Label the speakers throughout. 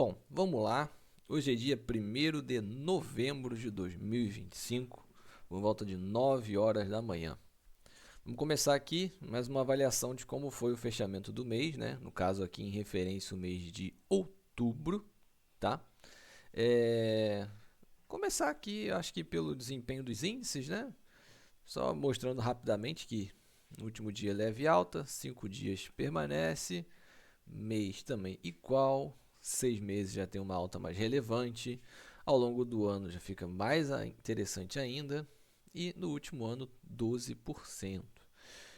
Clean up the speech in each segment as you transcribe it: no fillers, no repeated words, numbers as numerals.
Speaker 1: Bom, vamos lá. Hoje é dia 1º de novembro de 2025, por volta de 9 horas da manhã. Vamos começar aqui mais uma avaliação de como foi o fechamento do mês, né? No caso aqui em referência ao mês de outubro, tá? Começar aqui, acho que pelo desempenho dos índices, né? Só mostrando rapidamente que no último dia leve alta, 5 dias permanece, mês também igual, 6 meses já tem uma alta mais relevante, ao longo do ano já fica mais interessante ainda, e no último ano 12%.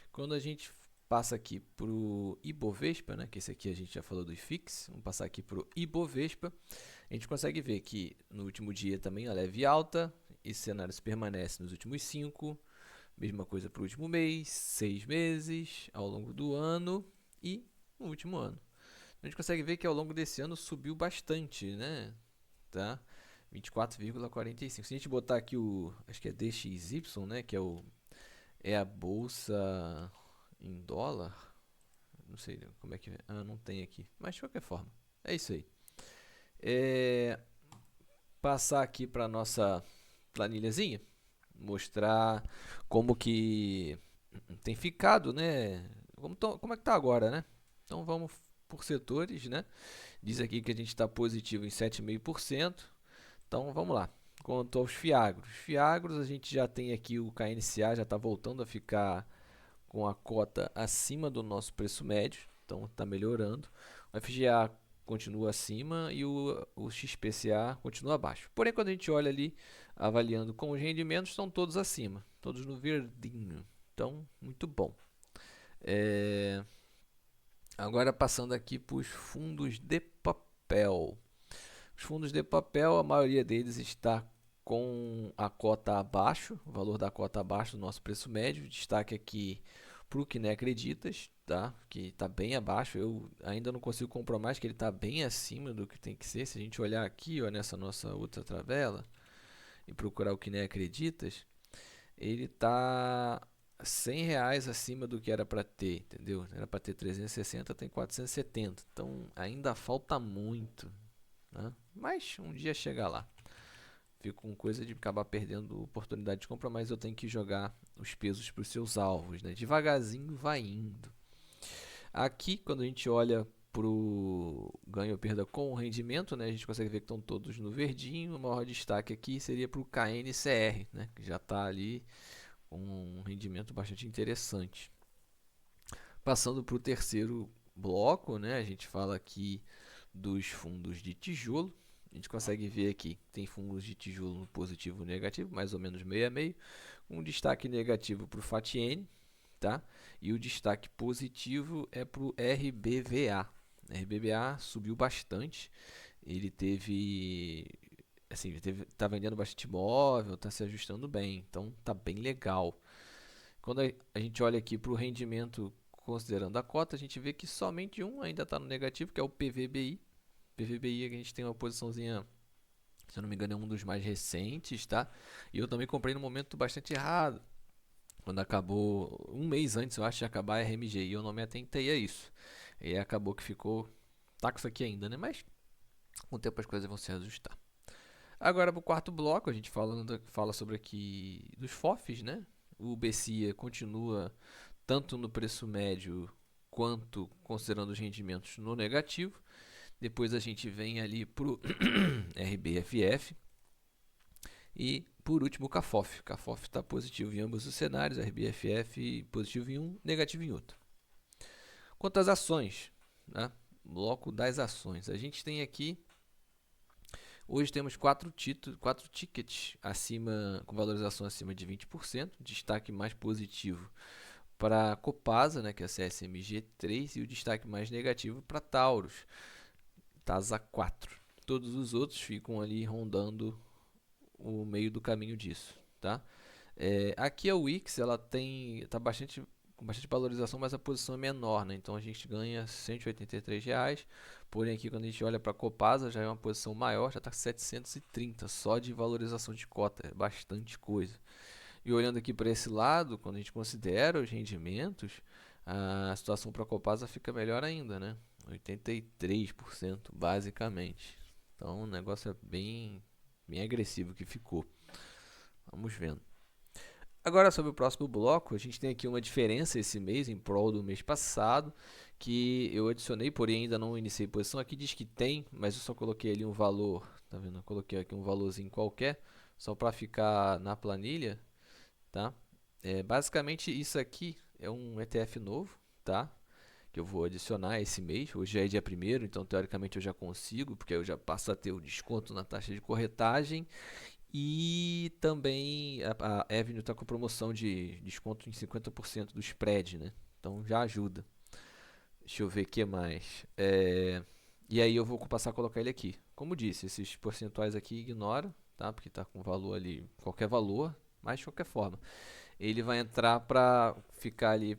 Speaker 1: Quando a gente passa aqui para o Ibovespa, né, que esse aqui a gente já falou do IFIX, vamos passar aqui para o Ibovespa, a gente consegue ver que no último dia também a leve alta, esse cenário se permanece nos últimos 5, mesma coisa para o último mês, 6 meses, ao longo do ano e no último ano. A gente consegue ver que ao longo desse ano subiu bastante, né? Tá? 24,45. Se a gente botar aqui o, acho que é DXY, né, que é a bolsa em dólar, não sei como é que não tem aqui, mas de qualquer forma, é isso aí. Passar aqui para nossa planilhazinha, mostrar como que tem ficado, né? Como é que tá agora, né? Então vamos por setores, né? Diz aqui que a gente está positivo em 7,5%. Então vamos lá. Quanto aos Fiagros. Fiagros, a gente já tem aqui o KNCA, já está voltando a ficar com a cota acima do nosso preço médio. Então está melhorando. O FGA continua acima e o XPCA continua abaixo. Porém, quando a gente olha ali, avaliando com os rendimentos, estão todos acima. Todos no verdinho. Então, muito bom. Agora passando aqui para os fundos de papel. Os fundos de papel, a maioria deles está com a cota abaixo, o valor da cota abaixo do nosso preço médio. Destaque aqui para o Kiné Acreditas, tá? Que está bem abaixo. Eu ainda não consigo comprovar mais que ele está bem acima do que tem que ser. Se a gente olhar aqui, ó, nessa nossa outra tabela e procurar o Kiné Acreditas, ele está R$ 100 acima do que era para ter, entendeu? Era para ter 360, tem 470. Então ainda falta muito, né? Mas um dia chega lá. Fico com coisa de acabar perdendo oportunidade de compra, mas eu tenho que jogar os pesos para os seus alvos, né? Devagarzinho vai indo. Aqui, quando a gente olha para o ganho ou perda com o rendimento, né, a gente consegue ver que estão todos no verdinho. O maior destaque aqui seria para o KNCR, né, que já está ali com um rendimento bastante interessante. Passando para o terceiro bloco, né, a gente fala aqui dos fundos de tijolo. A gente consegue ver aqui, tem fundos de tijolo no positivo e negativo, mais ou menos meio a meio. Um destaque negativo para o FATN, tá? E o destaque positivo é para o RBVA. RBVA subiu bastante. Ele teve, assim, tá vendendo bastante imóvel, tá se ajustando bem, então tá bem legal. Quando a gente olha aqui para o rendimento considerando a cota, a gente vê que somente um ainda está no negativo, que é o PVBI. PVBI a gente tem uma posiçãozinha, se eu não me engano, é um dos mais recentes, tá? E eu também comprei no momento bastante errado. Quando acabou, um mês antes, eu acho, de acabar a RMG, e eu não me atentei a isso. E acabou que ficou, tá com isso aqui ainda, né? Mas com o tempo as coisas vão se ajustar. Agora para o quarto bloco, a gente fala sobre aqui dos FOFs, né? O BCIA continua tanto no preço médio quanto considerando os rendimentos no negativo. Depois a gente vem ali para o RBFF e por último o CAFOF. O CAFOF está positivo em ambos os cenários, RBFF positivo em um, negativo em outro. Quanto às ações, né? Bloco das ações, a gente tem aqui hoje temos 4 tickets acima, com valorização acima de 20%, destaque mais positivo para a Copasa, né, que é a CSMG3, e o destaque mais negativo para Taurus, TASA 4. Todos os outros ficam ali rondando o meio do caminho disso, tá? Aqui a Wix, ela está com bastante valorização, mas a posição é menor, né? Então a gente ganha R$ 183. Porém aqui quando a gente olha para a Copasa já é uma posição maior, já está 730 só de valorização de cota, é bastante coisa. E olhando aqui para esse lado, quando a gente considera os rendimentos, a situação para a Copasa fica melhor ainda, né? 83%, basicamente. Então o negócio é bem agressivo que ficou. Vamos vendo. Agora sobre o próximo bloco, a gente tem aqui uma diferença esse mês em prol do mês passado, que eu adicionei, porém ainda não iniciei posição. Aqui diz que tem, mas eu só coloquei ali um valor, tá vendo? Eu coloquei aqui um valorzinho qualquer, só para ficar na planilha, tá? Basicamente isso aqui é um ETF novo, tá? Que eu vou adicionar esse mês. Hoje é dia 1º, então teoricamente eu já consigo, porque eu já passo a ter o desconto na taxa de corretagem. E também a Avenue está com promoção de desconto em 50% do spread, né? Então já ajuda. Deixa eu ver o que mais. E aí eu vou passar a colocar ele aqui. Como disse, esses percentuais aqui ignora, tá? Porque está com valor ali, qualquer valor, mas de qualquer forma. Ele vai entrar para ficar ali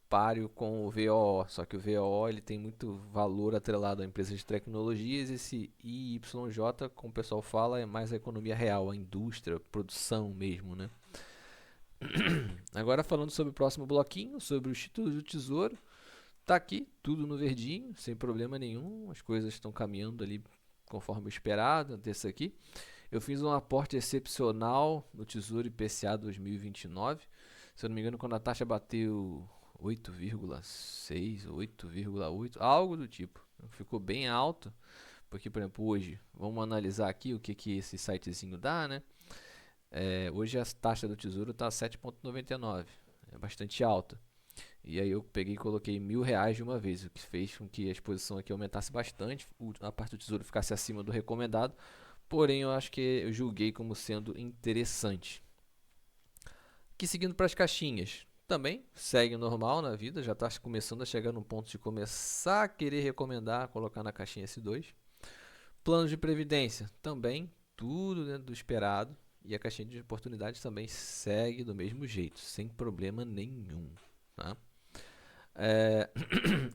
Speaker 1: páreo com o VOO, só que o VOO ele tem muito valor atrelado a empresas de tecnologias. Esse IYJ, como o pessoal fala, é mais a economia real, a indústria, produção mesmo, né? Agora falando sobre o próximo bloquinho, sobre os títulos do Tesouro, tá aqui tudo no verdinho, sem problema nenhum, as coisas estão caminhando ali conforme o esperado desse aqui. Eu fiz um aporte excepcional no Tesouro IPCA 2029, se eu não me engano, quando a taxa bateu 8,6, 8,8, algo do tipo. Ficou bem alto, porque, por exemplo, hoje, vamos analisar aqui o que esse sitezinho dá, né? Hoje a taxa do Tesouro está 7,99, é bastante alta. E aí eu peguei e coloquei R$ 1.000 de uma vez, o que fez com que a exposição aqui aumentasse bastante, a parte do Tesouro ficasse acima do recomendado, porém eu acho que eu julguei como sendo interessante. Aqui seguindo para as caixinhas, também segue normal na vida, já está começando a chegar no ponto de começar a querer recomendar, colocar na caixinha S2. Planos de previdência, também tudo dentro do esperado. E a caixinha de oportunidades também segue do mesmo jeito, sem problema nenhum. Tá?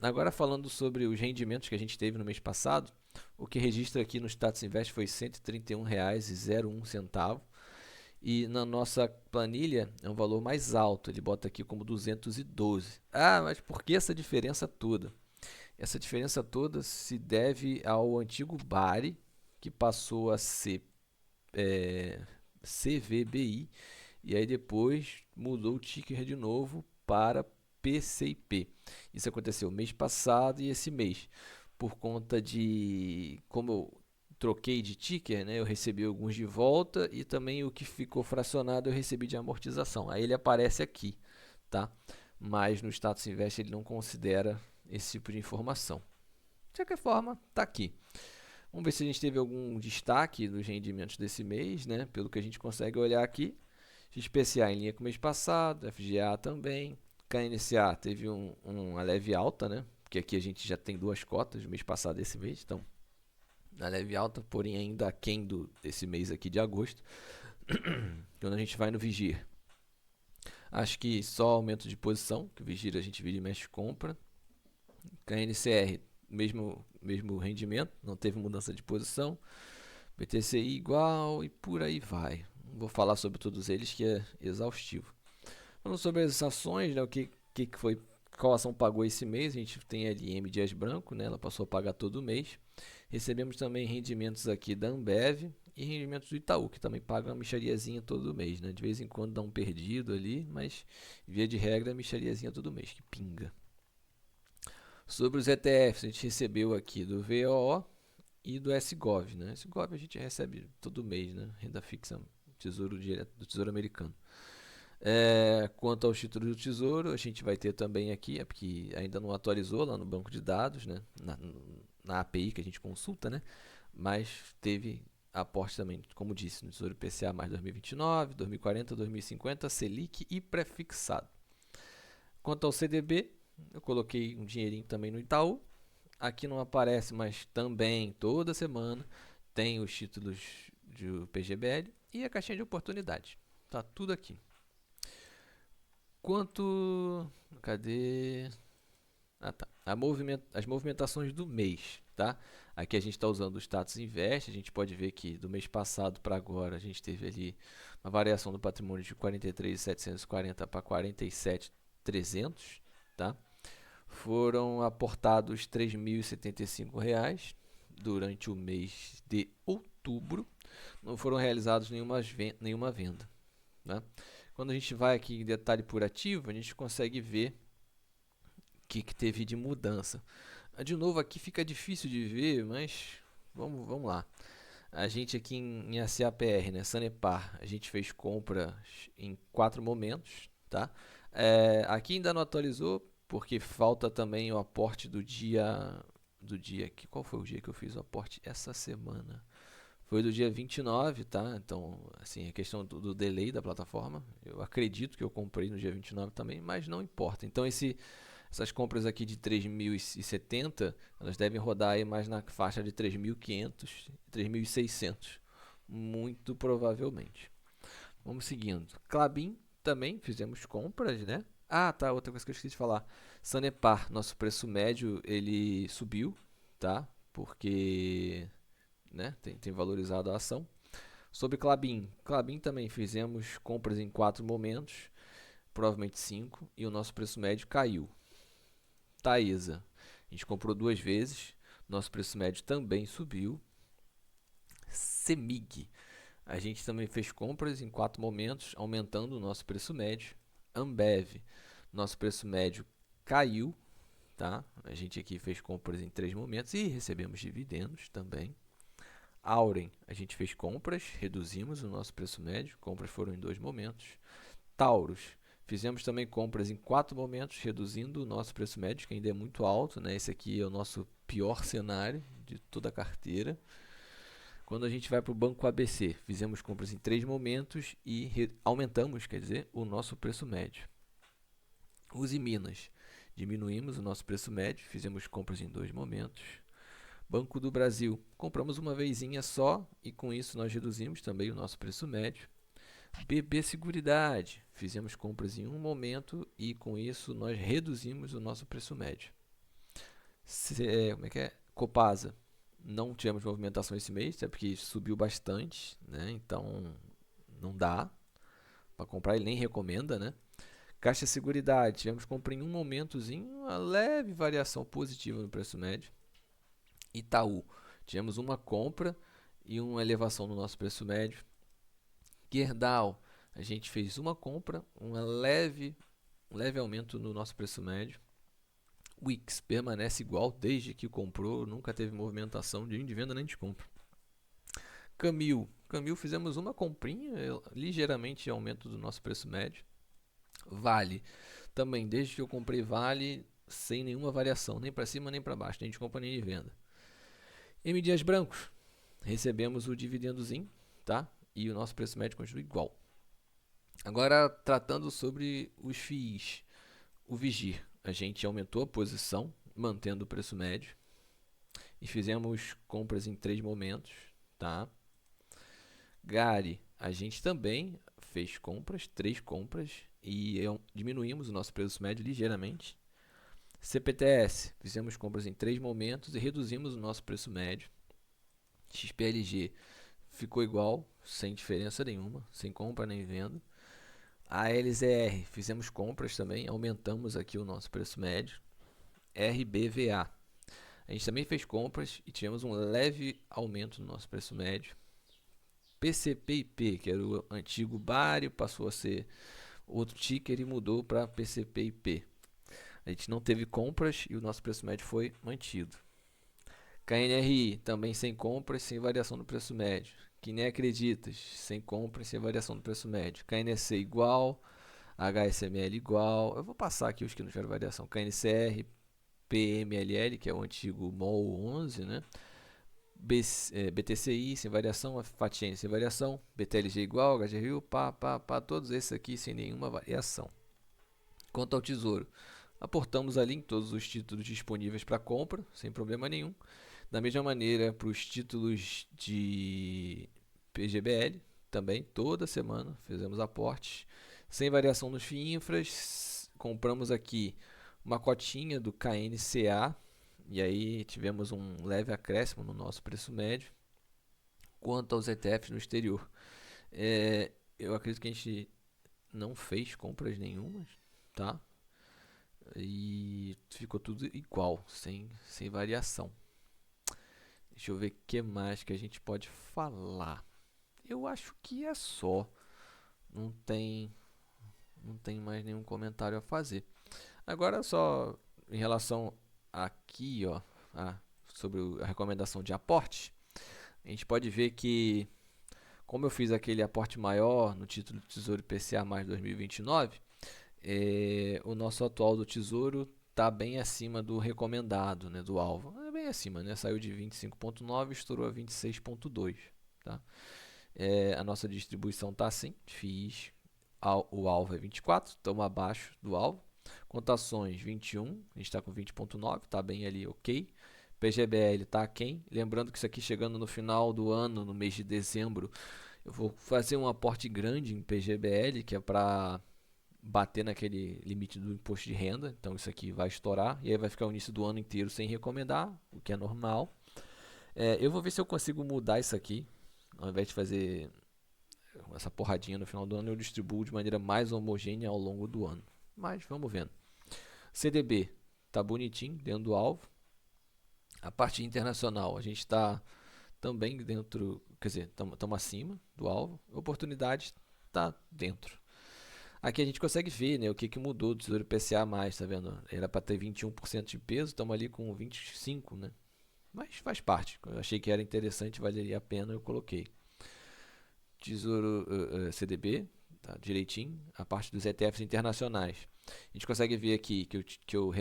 Speaker 1: Agora falando sobre os rendimentos que a gente teve no mês passado, o que registra aqui no Status Invest foi R$ 131,01. E na nossa planilha é um valor mais alto, ele bota aqui como 212. Ah, mas por que essa diferença toda? Essa diferença toda se deve ao antigo BARI, que passou a ser CVBI, e aí depois mudou o ticker de novo para PCIP. Isso aconteceu mês passado e esse mês, por conta de como eu troquei de ticker, né, eu recebi alguns de volta e também o que ficou fracionado eu recebi de amortização. Aí ele aparece aqui, tá? Mas no Status Invest ele não considera esse tipo de informação. De qualquer forma, está aqui. Vamos ver se a gente teve algum destaque dos rendimentos desse mês, né? Pelo que a gente consegue olhar aqui. XPCA em linha com o mês passado, FGA também. KNCA teve uma leve alta, né? Porque aqui a gente já tem duas cotas do mês passado e esse mês, então na leve alta, porém ainda aquém desse mês aqui de agosto. Quando a gente vai no Vigir, acho que só aumento de posição, que o Vigir a gente vira e mexe compra. KNCR, mesmo rendimento, não teve mudança de posição. BTCI igual e por aí vai. Não vou falar sobre todos eles que é exaustivo. Falando sobre as ações, né, qual ação pagou esse mês, a gente tem ali M Dias Branco, né, ela passou a pagar todo mês. Recebemos também rendimentos aqui da Ambev e rendimentos do Itaú, que também paga uma mixariazinha todo mês, né? De vez em quando dá um perdido ali, mas via de regra, mixariazinha todo mês, que pinga. Sobre os ETFs, a gente recebeu aqui do VOO e do SGOV, né? SGOV a gente recebe todo mês, né? Renda fixa, tesouro direto do Tesouro Americano. Quanto aos títulos do Tesouro, a gente vai ter também aqui, porque ainda não atualizou lá no banco de dados, né? Na API que a gente consulta, né? Mas teve aporte também, como disse, no Tesouro IPCA mais 2029, 2040, 2050, Selic e prefixado. Quanto ao CDB, eu coloquei um dinheirinho também no Itaú. Aqui não aparece, mas também toda semana tem os títulos do PGBL e a caixinha de oportunidade. Tá tudo aqui. Quanto... Cadê? Ah, tá. As movimentações do mês, tá? Aqui a gente está usando o Status Invest. A gente pode ver que do mês passado para agora a gente teve ali uma variação do patrimônio de 43.740 para 47.300, tá? foram aportados R$ 3.075 durante o mês de outubro. Não foram realizados nenhuma venda, né? Quando a gente vai aqui em detalhe por ativo, a gente consegue ver o que teve de mudança. De novo, aqui fica difícil de ver, mas vamos lá. A gente aqui em SAPR, né, Sanepar, a gente fez compras em 4 momentos, tá? Aqui ainda não atualizou, porque falta também o aporte qual foi o dia que eu fiz o aporte essa semana? Foi do dia 29, tá? Então, assim, a questão do delay da plataforma, eu acredito que eu comprei no dia 29 também, mas não importa. Então, essas compras aqui de 3.070, elas devem rodar aí mais na faixa de 3.500, 3.600, muito provavelmente. Vamos seguindo. Klabin também fizemos compras, né? Ah, tá, outra coisa que eu esqueci de falar. Sanepar, nosso preço médio, ele subiu, tá? Porque, né, tem valorizado a ação. Sobre Klabin, Klabin também fizemos compras em 4 momentos, provavelmente 5, e o nosso preço médio caiu. Taesa, a gente comprou 2 vezes, nosso preço médio também subiu. Semig, a gente também fez compras em 4 momentos, aumentando o nosso preço médio. Ambev, nosso preço médio caiu, tá? A gente aqui fez compras em 3 momentos e recebemos dividendos também. Auren, a gente fez compras, reduzimos o nosso preço médio, compras foram em 2 momentos. Taurus, fizemos também compras em 4 momentos, reduzindo o nosso preço médio, que ainda é muito alto, né? Esse aqui é o nosso pior cenário de toda a carteira. Quando a gente vai para o Banco ABC, fizemos compras em 3 momentos e aumentamos, quer dizer, o nosso preço médio. Uzi Minas, diminuímos o nosso preço médio, fizemos compras em 2 momentos. Banco do Brasil, compramos uma vezinha só e com isso nós reduzimos também o nosso preço médio. BB Seguridade, fizemos compras em um momento e com isso nós reduzimos o nosso preço médio. Como é que é? Copasa, não tivemos movimentação esse mês, até porque subiu bastante, né? Então não dá para comprar, ele nem recomenda, né? Caixa Seguridade, tivemos compra em um momentozinho, uma leve variação positiva no preço médio. Itaú, tivemos uma compra e uma elevação no nosso preço médio. Gerdau, a gente fez uma compra, um leve aumento no nosso preço médio. Wix permanece igual desde que comprou, nunca teve movimentação de venda nem de compra. Camil fizemos uma comprinha, ligeiramente aumento do nosso preço médio. Vale, também desde que eu comprei Vale, sem nenhuma variação, nem para cima nem para baixo, nem de compra nem de venda. M Dias Brancos, recebemos o dividendozinho, tá? E o nosso preço médio continua igual. Agora, tratando sobre os FIIs, o Vigir, a gente aumentou a posição, mantendo o preço médio, e fizemos compras em 3 momentos, tá? Gari, a gente também fez compras, 3 compras, e diminuímos o nosso preço médio ligeiramente. CPTS, fizemos compras em 3 momentos e reduzimos o nosso preço médio. XPLG ficou igual, sem diferença nenhuma, sem compra nem venda. A LZR, fizemos compras também, aumentamos aqui o nosso preço médio. RBVA, a gente também fez compras e tivemos um leve aumento no nosso preço médio. PCPIP, que era o antigo Bário, passou a ser outro ticker e mudou para PCPIP. A gente não teve compras e o nosso preço médio foi mantido. KNRI, também sem compras, sem variação no preço médio. Que nem acreditas, sem compras, sem variação no preço médio. KNC igual, HSML igual. Eu vou passar aqui os que não tiveram variação. KNCR, PMLL, que é o antigo MOL 11, né? BTCI sem variação, FATN sem variação, BTLG igual, HGRU, todos esses aqui sem nenhuma variação. Quanto ao Tesouro, aportamos ali em todos os títulos disponíveis para compra, sem problema nenhum. Da mesma maneira, para os títulos de PGBL, também toda semana fizemos aportes, sem variação nos FII Infras. Compramos aqui uma cotinha do KNCA, e aí tivemos um leve acréscimo no nosso preço médio. Quanto aos ETFs no exterior, eu acredito que a gente não fez compras nenhumas, tá? e ficou tudo igual, sem variação. Deixa eu ver o que mais que a gente pode falar. Eu acho que é só. Não tem, não tem mais nenhum comentário a fazer. Agora só em relação aqui, ó, sobre a recomendação de aporte, a gente pode ver que como eu fiz aquele aporte maior no título do Tesouro IPCA mais 2029, o nosso atual do Tesouro está bem acima do recomendado, né, do alvo. É bem acima, né? Saiu de 25,9 e estourou a 26,2. Tá? A nossa distribuição está assim. FIIs, o alvo é 24, estamos abaixo do alvo. Cotações 21, a gente está com 20,9, está bem ali, ok. PGBL está aquém. Lembrando que isso aqui chegando no final do ano, no mês de dezembro, eu vou fazer um aporte grande em PGBL, que é para bater naquele limite do imposto de renda. Então isso aqui vai estourar e aí vai ficar o início do ano inteiro sem recomendar, o que é normal. Eu vou ver se eu consigo mudar isso aqui. Ao invés de fazer essa porradinha no final do ano, eu distribuo de maneira mais homogênea ao longo do ano. Mas vamos vendo. CDB tá bonitinho, dentro do alvo. A parte internacional, a gente está também dentro, quer dizer, estamos acima do alvo. Oportunidade está dentro. Aqui a gente consegue ver, né, o que mudou do Tesouro IPCA+, tá vendo? Era para ter 21% de peso, estamos ali com 25%, né? Mas faz parte. Eu achei que era interessante, valeria a pena, eu coloquei. Tesouro CDB, tá direitinho. A parte dos ETFs internacionais. A gente consegue ver aqui que eu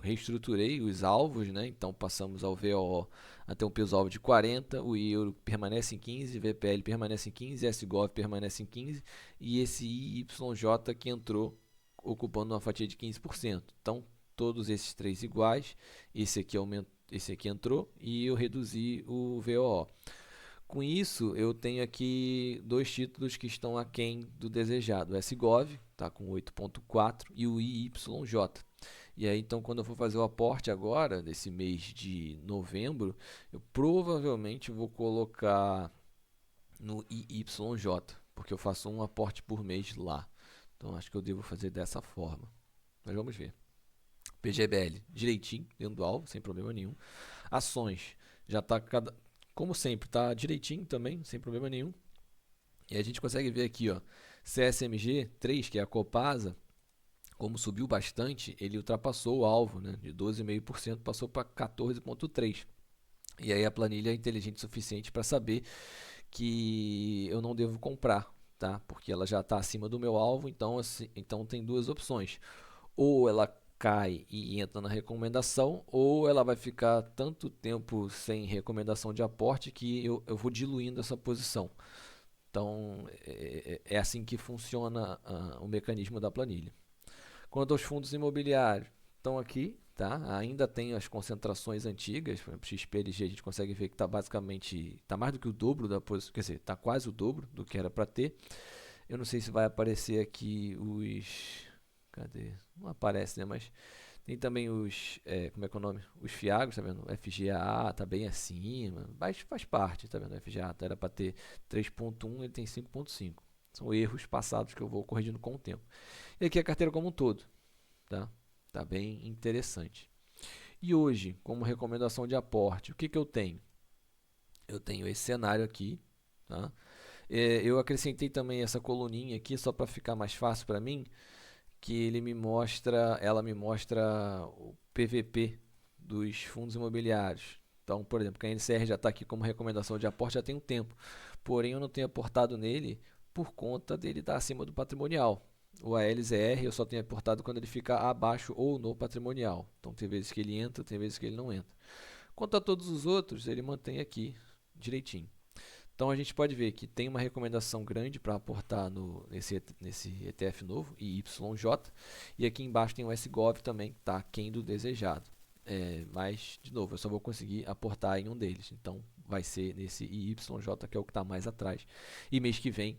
Speaker 1: reestruturei os alvos, né? Então passamos ao VOO até um peso-alvo de 40, o euro permanece em 15, VPL permanece em 15, SGOV permanece em 15 e esse IYJ que entrou ocupando uma fatia de 15%. Então todos esses três iguais, esse aqui entrou e eu reduzi o VOO. Com isso, eu tenho aqui dois títulos que estão aquém do desejado. O SGOV está com 8,4 e o IYJ. E aí, então, quando eu for fazer o aporte agora, desse mês de novembro, eu provavelmente vou colocar no IYJ, porque eu faço um aporte por mês lá. Então, acho que eu devo fazer dessa forma. Mas vamos ver. PGBL, direitinho, dentro do alvo, sem problema nenhum. Ações, já está como sempre, tá direitinho também, sem problema nenhum. E a gente consegue ver aqui, ó, CSMG 3, que é a Copasa, como subiu bastante, ele ultrapassou o alvo, né, de 12,5%, passou para 14,3%. E aí a planilha é inteligente o suficiente para saber que eu não devo comprar, tá? Porque ela já está acima do meu alvo, então, assim, então tem duas opções. Ou ela cai e entra na recomendação, ou ela vai ficar tanto tempo sem recomendação de aporte que eu vou diluindo essa posição. Então, é assim que funciona o mecanismo da planilha. Quanto aos fundos imobiliários, estão aqui, tá? Ainda tem as concentrações antigas, por exemplo, XPLG a gente consegue ver que está basicamente, está mais do que o dobro da posição, quer dizer, está quase o dobro do que era para ter. Eu não sei se vai aparecer aqui os... Cadê? Não aparece, né? Mas tem também os, como é que é o nome? Os FIAGs, tá vendo? O FGA tá bem acima, mas faz parte, tá vendo? O FGA era para ter 3,1, ele tem 5,5. São erros passados que eu vou corrigindo com o tempo. E aqui a carteira como um todo, tá? Tá bem interessante. E hoje, como recomendação de aporte, o que eu tenho? Eu tenho esse cenário aqui, tá? Eu acrescentei também essa coluninha aqui só para ficar mais fácil para mim, que ela me mostra o PVP dos fundos imobiliários. Então, por exemplo, a NCR já está aqui como recomendação de aporte já tem um tempo, porém eu não tenho aportado nele por conta dele estar acima do patrimonial. O ALZR eu só tenho aportado quando ele fica abaixo ou no patrimonial. Então tem vezes que ele entra, tem vezes que ele não entra. Quanto a todos os outros, ele mantém direitinho. Então a gente pode ver que tem uma recomendação grande para aportar nesse ETF novo, IYJ, e aqui embaixo tem o SGOV também, que está aquém do desejado. Mas, de novo, eu só vou conseguir aportar em um deles, então vai ser nesse IYJ, que é o que está mais atrás. E mês que vem,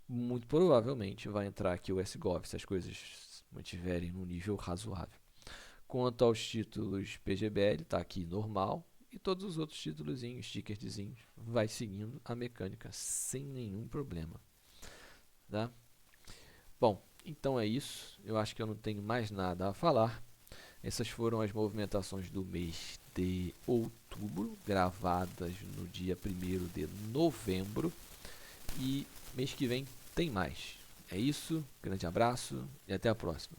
Speaker 1: muito provavelmente, vai entrar aqui o SGOV, se as coisas mantiverem num nível razoável. Quanto aos títulos PGBL, está aqui normal. E todos os outros títulos, stickerzinhos, vai seguindo a mecânica sem nenhum problema. Tá? Bom, Então é isso, eu acho que eu não tenho mais nada a falar. Essas foram as movimentações do mês de outubro, gravadas no dia 1º de novembro. E mês que vem tem mais. É isso, grande abraço e até a próxima.